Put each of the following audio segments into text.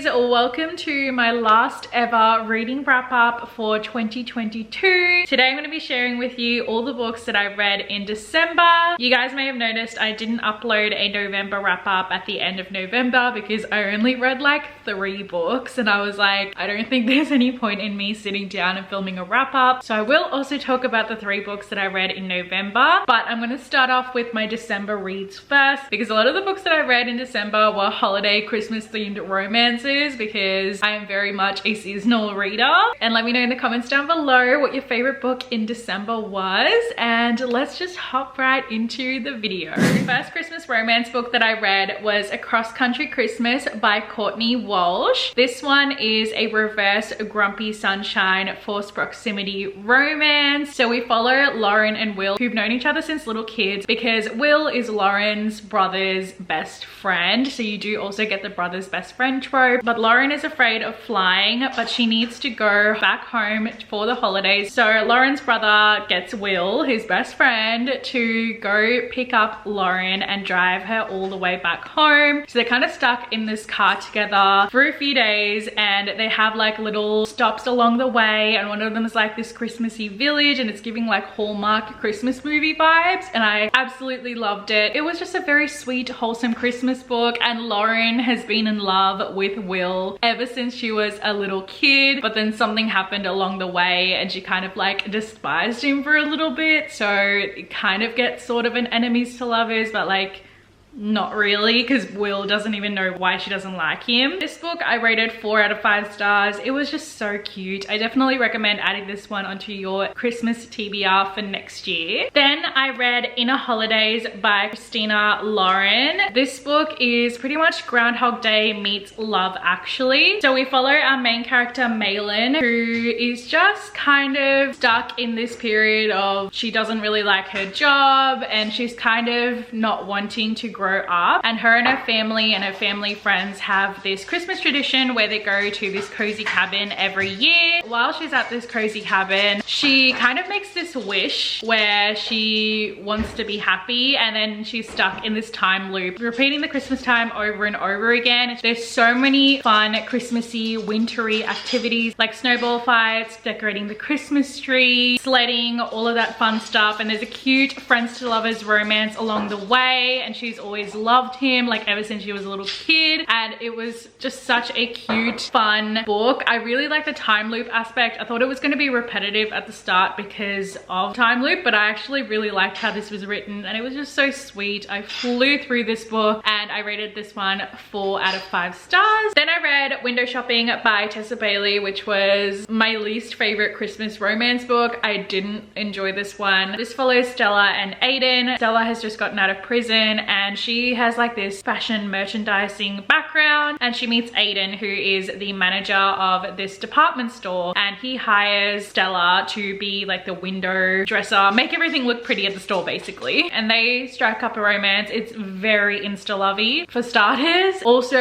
Enquiries, welcome to my last ever reading wrap up for 2022. Today I'm going to be sharing with you all the books that I read in December. You guys may have noticed I didn't upload a November wrap up at the end of November because I only read like 3 books and I was like, I don't think there's any point in me sitting down and filming a wrap up. So I will also talk about the 3 books that I read in November, but I'm going to start off with my December reads first because a lot of the books that I read in December were holiday Christmas themed romances because I am very much a seasonal reader. And let me know in the comments down below what your favorite book in December was, and let's just hop right into the video. The first Christmas romance book that I read was Across Country Christmas by Courtney Walsh. This one is a reverse Grumpy Sunshine forced proximity romance. So we follow Lauren and Will, who've known each other since little kids, because Will is Lauren's brother's best friend. So you do also get the brother's best friend trope, but Lauren is afraid of flying, but she needs to go back home for the holidays. So Lauren's brother gets Will, his best friend, to go pick up Lauren and drive her all the way back home. So they're kind of stuck in this car together for a few days, and they have like little stops along the way, and one of them is like this Christmassy village, and it's giving like Hallmark Christmas movie vibes, and I absolutely loved it. It was just a very sweet, wholesome Christmas book, and Lauren has been in love with Will ever since she was a little kid, but then something happened along the way and she kind of like despised him for a little bit. So it kind of gets sort of an enemies to lovers, but like not really, because Will doesn't even know why she doesn't like him. This book I rated 4 out of 5 stars. It was just so cute. I definitely recommend adding this one onto your Christmas TBR for next year. Then I read Inner Holidays by Christina Lauren. This book is pretty much Groundhog Day meets Love Actually. So we follow our main character Malin, who is just kind of stuck in this period of she doesn't really like her job and she's kind of not wanting to grow up, and her and her family friends have this Christmas tradition where they go to this cozy cabin every year. While she's at this cozy cabin, she kind of makes this wish where she wants to be happy, and then she's stuck in this time loop, repeating the Christmas time over and over again. There's so many fun Christmassy wintry activities like snowball fights, decorating the Christmas tree, sledding, all of that fun stuff, and there's a cute friends to lovers romance along the way, and she's always loved him like ever since she was a little kid, and it was just such a cute, fun book. I really like the time loop aspect. I thought it was going to be repetitive at the start because of time loop, but I actually really liked how this was written, and it was just so sweet. I flew through this book and I rated this one 4 out of 5 stars. Then I read Window Shopping by Tessa Bailey, which was my least favorite Christmas romance book. I didn't enjoy this one. This follows Stella and Aiden. Stella has just gotten out of prison and she has like this fashion merchandising background, and she meets Aiden, who is the manager of this department store, and he hires Stella to be like the window dresser, make everything look pretty at the store basically, and they strike up a romance. It's very insta-lovey for starters. Also,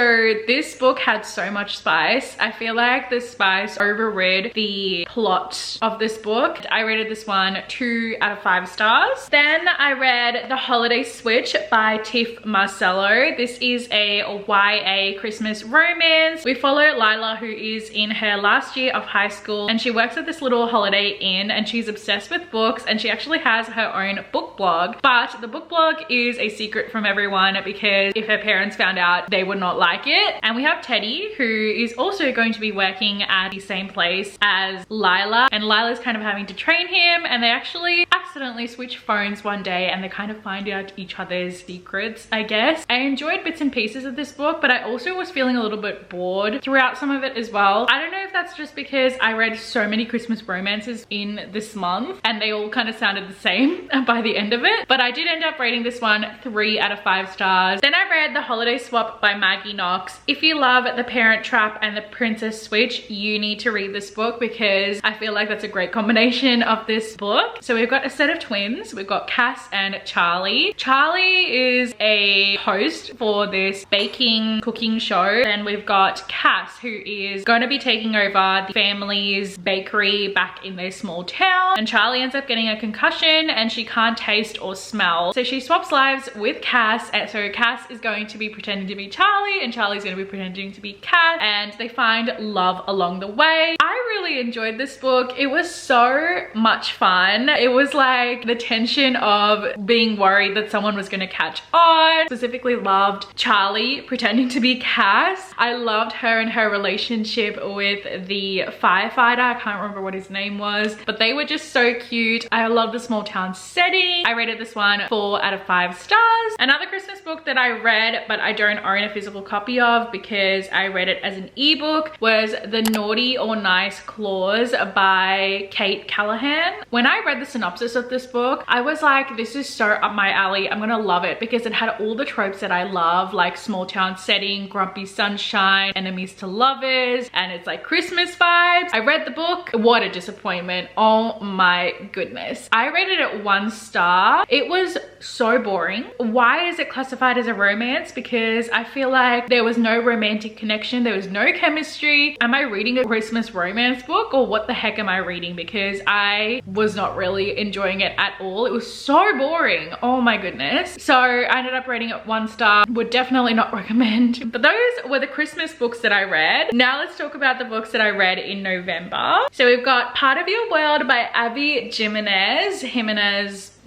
this book had so much spice. I feel like the spice overrid the plot of this book. I rated this one 2 out of 5 stars. Then I read The Holiday Switch by Tiff Marcello. This is a YA Christmas romance. We follow Lila, who is in her last year of high school, and she works at this little holiday inn, and she's obsessed with books, and she actually has her own book blog, but the book blog is a secret from everyone because if her parents found out, they would not like it. And we have Teddy, who is also going to be working at the same place as Lila, and Lila's kind of having to train him, and they actually accidentally switch phones one day and they kind of find out each other's secrets, I guess. I enjoyed bits and pieces of this book, but I also was feeling a little bit bored throughout some of it as well. I don't know if that's just because I read so many Christmas romances in this month and they all kind of sounded the same by the end of it, but I did end up rating this one 3 out of 5 stars. Then I read The Holiday Swap by Maggie Knox. If you love The Parent Trap and The Princess Switch, you need to read this book because I feel like that's a great combination of this book. So we've got a set of twins. We've got Cass and Charlie. Charlie is a host for this baking cooking show. Then we've got Cass, who is going to be taking over the family's bakery back in their small town, and Charlie ends up getting a concussion and she can't taste or smell, so she swaps lives with Cass. And so Cass is going to be pretending to be Charlie and Charlie's going to be pretending to be Cass. cat, and they find love along the way. I really enjoyed this book. It was so much fun. It was like the tension of being worried that someone was going to catch on. Specifically loved Charlie pretending to be Cass. I loved her and her relationship with the firefighter. I can't remember what his name was, but they were just so cute. I love the small town setting. I rated this one 4 out of 5 stars. Another Christmas book that I read, but I don't own a physical copy of because I read it as an ebook, was The Naughty or Nice Clause by Kate Callahan. When I read the synopsis of this book, I was like, this is so up my alley. I'm gonna love it because it had all the tropes that I love, like small town setting, grumpy sunshine, enemies to lovers, and it's like Christmas vibes. I read the book. What a disappointment. Oh my goodness. I rated it 1 star. It was so boring. Why is it classified as a romance? Because I feel like there was no romantic connection. There was no chemistry. Am I reading a Christmas romance book, or what the heck am I reading? Because I was not really enjoying it at all. It was so boring. Oh my goodness. So I ended up rating it 1 star. Would definitely not recommend. But those were the Christmas books that I read. Now let's talk about the books that I read in November. So we've got Part of Your World by Abby Jimenez.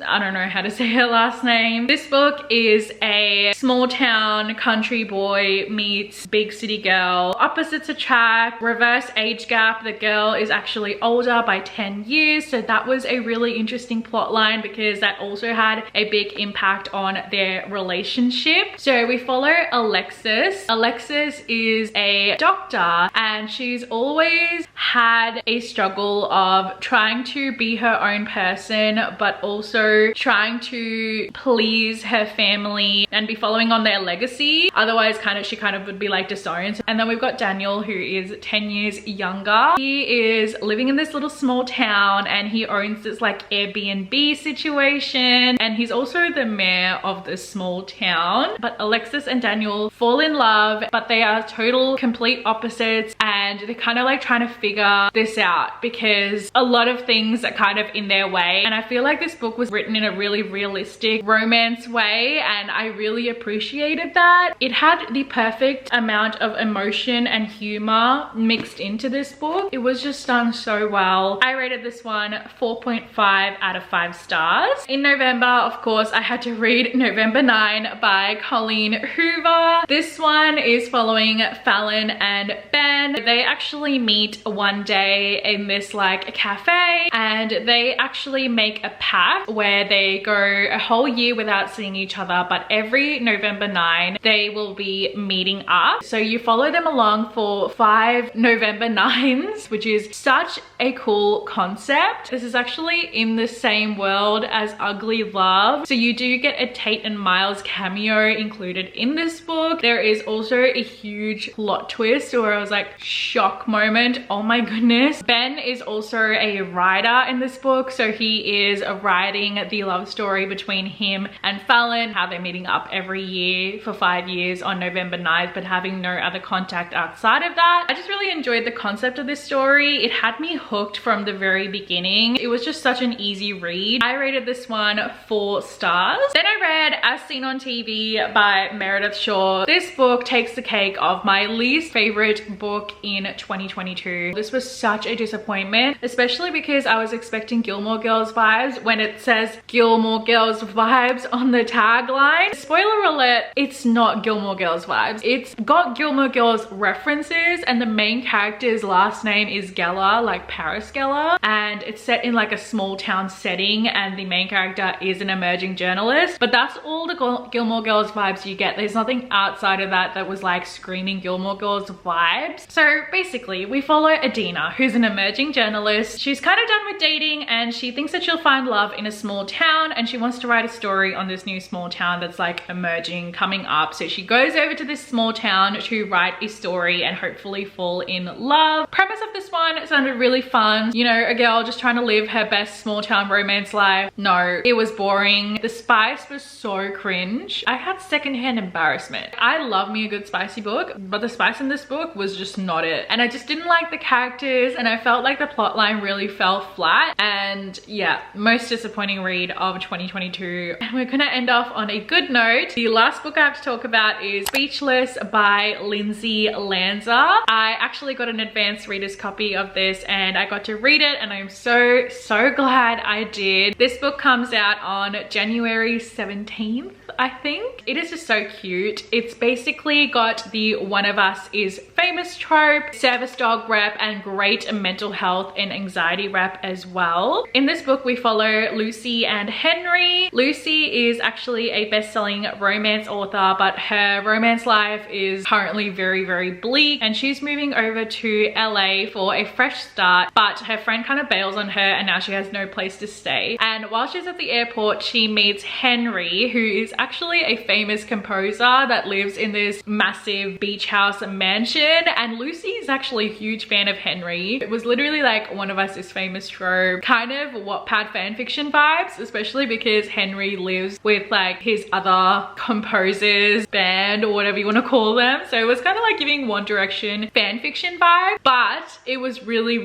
I don't know how to say her last name. This book is a small town country boy meets big city girl. Opposites attract, reverse age gap. The girl is actually older by 10 years. So that was a really interesting plot line because that also had a big impact on their relationship. So we follow Alexis. Alexis is a doctor and she's always had a struggle of trying to be her own person, but also trying to please her family and be following on their legacy. Otherwise she kind of would be like disowned. And then we've got Daniel, who is 10 years younger. He is living in this little small town and he owns this like Airbnb situation, and he's also the mayor of this small town. But Alexis and Daniel fall in love, but they are total complete opposites, and they're kind of like trying to figure this out because a lot of things are kind of in their way. And I feel like this book was written in a really realistic romance way, and I really appreciated that. It had the perfect amount of emotion and humor mixed into this book. It was just done so well. I rated this one 4.5 out of 5 stars. In November, of course, I had to read November 9 by Colleen Hoover. This one is following Fallon and Ben. They actually meet one day in this like cafe, and they actually make a pact where they go a whole year without seeing each other, but every November 9 they will be meeting up. So you follow them along for 5 November 9s, which is such a cool concept. This is actually in the same world as Ugly Love, so you do get a Tate and Miles cameo included in this book. There is also a huge plot twist where I was like, shock moment, oh my goodness. Ben is also a writer in this book, so he is writing the love story between him and Fallon, how they're meeting up every year for 5 years on November 9th, but having no other contact outside of that. I just really enjoyed the concept of this story. It had me hooked from the very beginning. It was just such an easy read. I rated this one 4 stars. Then I read As Seen on TV by Meredith Shaw. This book takes the cake of my least favorite book in 2022. This was such a disappointment, especially because I was expecting Gilmore Girls vibes when it says Gilmore Girls vibes on the tagline. Spoiler alert, it's not Gilmore Girls vibes. It's got Gilmore Girls references, and the main character's last name is Geller, like Paris Geller, and it's set in like a small town setting, and the main character is an emerging journalist. But that's all the Gilmore Girls vibes you get. There's nothing outside of that that was like screaming Gilmore Girls vibes. So basically we follow Adina, who's an emerging journalist. She's kind of done with dating and she thinks that she'll find love in a small town, and she wants to write a story on this new small town that's like emerging, coming up. So she goes over to this small town to write a story and hopefully fall in love. Premise of this one sounded really fun. You know, a girl just trying to live her best small town romance life. No, it was boring. The spice was so cringe. I had secondhand embarrassment. I love me a good spicy book, but the spice in this book was just not it. And I just didn't like the characters, and I felt like the plot line really fell flat. And yeah, most disappointing read of 2022. And we're gonna end off on a good note. The last book I have to talk about is Speechless by Lindsay Lanza. I actually got an advanced reader's copy of this and I got to read it, and I'm so glad I did. This book comes out on January 17th, I think. It is just so cute. It's basically got the one of us is famous trope, service dog rep, and great mental health and anxiety rep as well. In this book we follow Lucy and Henry. Lucy is actually a best-selling romance author, but her romance life is currently very bleak, and she's moving over to LA for a fresh start, but her friend kind of bails on her and now she has no place to stay. And while she's at the airport, she meets Henry, who is actually a famous composer that lives in this massive beach house mansion, and Lucy is actually a huge fan of Henry. It was literally like one of us is famous trope, kind of Wattpad fanfiction vibes, especially because Henry lives with like his other composers band or whatever you want to call them, so it was kind of like giving One Direction fanfiction vibe, but it was really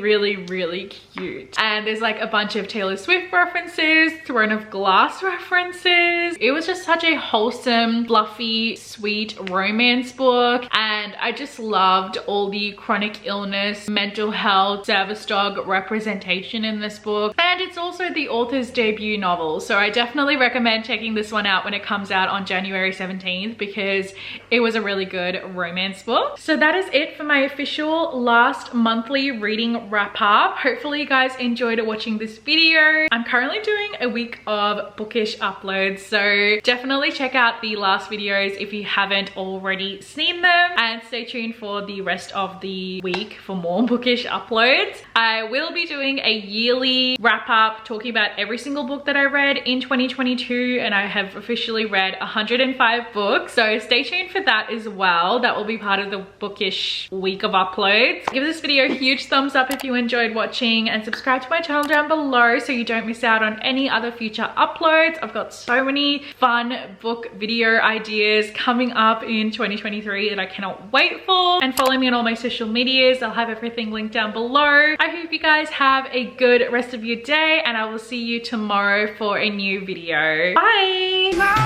cute. And there's like a bunch of Taylor Swift references, Throne of Glass references. It was just such a wholesome, fluffy, sweet romance book, and I just loved all the chronic illness, mental health, service dog representation in this book. And it's also the author's debut novel, so I definitely recommend checking this one out when it comes out on January 17th because it was a really good romance book. So that is it for my official last monthly reading wrap up. Hopefully you guys enjoyed watching this video. I'm currently doing a week of bookish uploads, so definitely check out the last videos if you haven't already seen them, and stay tuned for the rest of the week for more bookish uploads. I will be doing a yearly wrap up talking about every single book that I read in 2022, and I have officially read 105 books, so stay tuned for that as well. That will be part of the bookish week of uploads. Give this video a huge thumbs up if you enjoyed watching, and subscribe to my channel down below so you don't miss out on any other future uploads. I've got so many fun book video ideas coming up in 2023 that I cannot wait for. And follow me on all my social medias. I'll have everything linked down below. I hope you guys have a good rest of your day, and I will see you tomorrow for a new video. Bye!